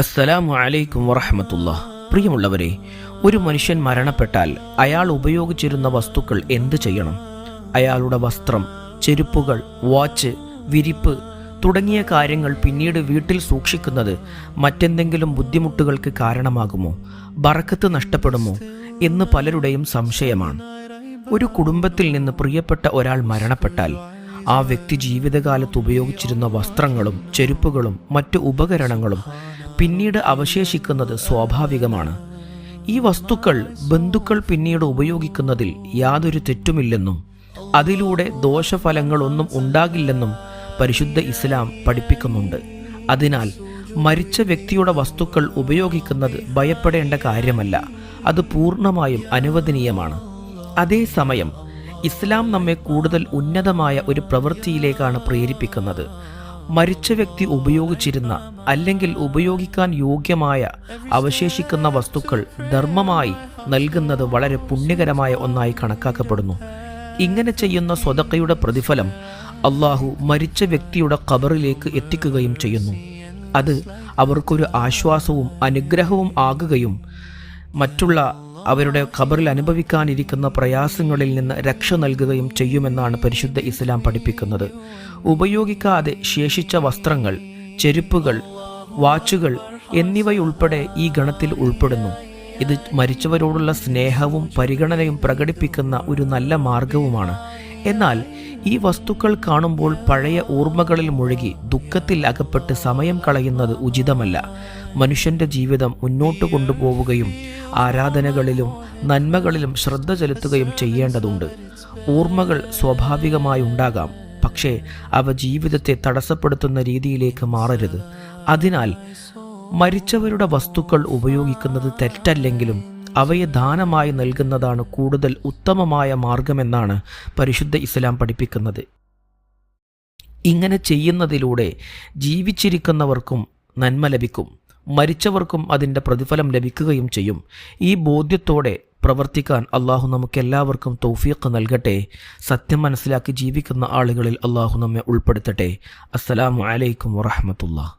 അസ്സലാമു അലൈക്കും വറഹ്മത്തുള്ളാഹ്. പ്രിയമുള്ളവരെ, ഒരു മനുഷ്യൻ മരണപ്പെട്ടാൽ അയാൾ ഉപയോഗിച്ചിരുന്ന വസ്തുക്കൾ എന്ത് ചെയ്യണം? അയാളുടെ വസ്ത്രം, ചെരുപ്പുകൾ, വാച്ച്, വിരിപ്പ് തുടങ്ങിയ കാര്യങ്ങൾ പിന്നീട് വീട്ടിൽ സൂക്ഷിക്കുന്നത് മറ്റെന്തെങ്കിലും ബുദ്ധിമുട്ടുകൾക്ക് കാരണമാകുമോ? ബറക്കത്ത് നഷ്ടപ്പെടുമോ എന്ന് പലരുടെയും സംശയമാണ്. ഒരു കുടുംബത്തിൽ നിന്ന് പ്രിയപ്പെട്ട ഒരാൾ മരണപ്പെട്ടാൽ ആ വ്യക്തി ജീവിതകാലത്ത് ഉപയോഗിച്ചിരുന്ന വസ്ത്രങ്ങളും ചെരുപ്പുകളും മറ്റു ഉപകരണങ്ങളും പിന്നീട് അവശേഷിക്കുന്നത് സ്വാഭാവികമാണ്. ഈ വസ്തുക്കൾ ബന്ധുക്കൾ പിന്നീട് ഉപയോഗിക്കുന്നതിൽ യാതൊരു തെറ്റുമില്ലെന്നും അതിലൂടെ ദോഷഫലങ്ങളൊന്നും ഉണ്ടാകില്ലെന്നും പരിശുദ്ധ ഇസ്ലാം പഠിപ്പിക്കുന്നുണ്ട്. അതിനാൽ മരിച്ച വ്യക്തിയുടെ വസ്തുക്കൾ ഉപയോഗിക്കുന്നത് ഭയപ്പെടേണ്ട കാര്യമല്ല, അത് പൂർണ്ണമായും അനുവദനീയമാണ്. അതേസമയം ഇസ്ലാം നമ്മെ കൂടുതൽ ഉന്നതമായ ഒരു പ്രവൃത്തിയിലേക്കാണ് പ്രേരിപ്പിക്കുന്നത്. മരിച്ച വ്യക്തി ഉപയോഗിച്ചിരുന്ന അല്ലെങ്കിൽ ഉപയോഗിക്കാൻ യോഗ്യമായ അവശേഷിക്കുന്ന വസ്തുക്കൾ ധർമ്മമായി നൽകുന്നത് വളരെ പുണ്യകരമായ ഒന്നായി കണക്കാക്കപ്പെടുന്നു. ഇങ്ങനെ ചെയ്യുന്ന സ്വതക്കയുടെ പ്രതിഫലം അള്ളാഹു മരിച്ച വ്യക്തിയുടെ ഖബറിലേക്ക് എത്തിക്കുകയും ചെയ്യുന്നു. അത് അവർക്കൊരു ആശ്വാസവും അനുഗ്രഹവും ആകുകയും മറ്റുള്ള അവരുടെ ഖബറിൽ അനുഭവിക്കാനിരിക്കുന്ന പ്രയാസങ്ങളിൽ നിന്ന് രക്ഷ നൽകുകയും ചെയ്യുമെന്നാണ് പരിശുദ്ധ ഇസ്ലാം പഠിപ്പിക്കുന്നത്. ഉപയോഗിക്കാതെ ശേഷിച്ച വസ്ത്രങ്ങൾ, ചെരുപ്പുകൾ, വാച്ചുകൾ എന്നിവയുൾപ്പെടെ ഈ ഗണത്തിൽ ഉൾപ്പെടുന്നു. ഇത് മരിച്ചവരോടുള്ള സ്നേഹവും പരിഗണനയും പ്രകടിപ്പിക്കുന്ന ഒരു നല്ല മാർഗവുമാണ്. എന്നാൽ ഈ വസ്തുക്കൾ കാണുമ്പോൾ പഴയ ഓർമ്മകളിൽ മുഴുകി ദുഃഖത്തിൽ അകപ്പെട്ട് സമയം കളയുന്നത് ഉചിതമല്ല. മനുഷ്യൻ്റെ ജീവിതം മുന്നോട്ട് കൊണ്ടുപോവുകയും ആരാധനകളിലും നന്മകളിലും ശ്രദ്ധ ചെലുത്തുകയും ചെയ്യേണ്ടതുണ്ട്. ഓർമ്മകൾ സ്വാഭാവികമായി ഉണ്ടാകാം, പക്ഷേ അവ ജീവിതത്തെ തടസ്സപ്പെടുത്തുന്ന രീതിയിലേക്ക് മാറരുത്. അതിനാൽ മരിച്ചവരുടെ വസ്തുക്കൾ ഉപയോഗിക്കുന്നത് തെറ്റല്ലെങ്കിലും അവയെ ദാനമായി നൽകുന്നതാണ് കൂടുതൽ ഉത്തമമായ മാർഗമെന്നാണ് പരിശുദ്ധ ഇസ്ലാം പഠിപ്പിക്കുന്നത്. ഇങ്ങനെ ചെയ്യുന്നതിലൂടെ ജീവിച്ചിരിക്കുന്നവർക്കും നന്മ ലഭിക്കും, മരിച്ചവർക്കും അതിൻ്റെ പ്രതിഫലം ലഭിക്കുകയും ചെയ്യും. ഈ ബോധ്യത്തോടെ പ്രവർത്തിക്കാൻ അള്ളാഹു നമുക്കെല്ലാവർക്കും തൗഫീഖ് നൽകട്ടെ. സത്യം മനസ്സിലാക്കി ജീവിക്കുന്ന ആളുകളിൽ അള്ളാഹു നമ്മെ ഉൾപ്പെടുത്തട്ടെ. അസ്സലാമു അലൈക്കും വറഹ്മത്തുള്ളാഹി.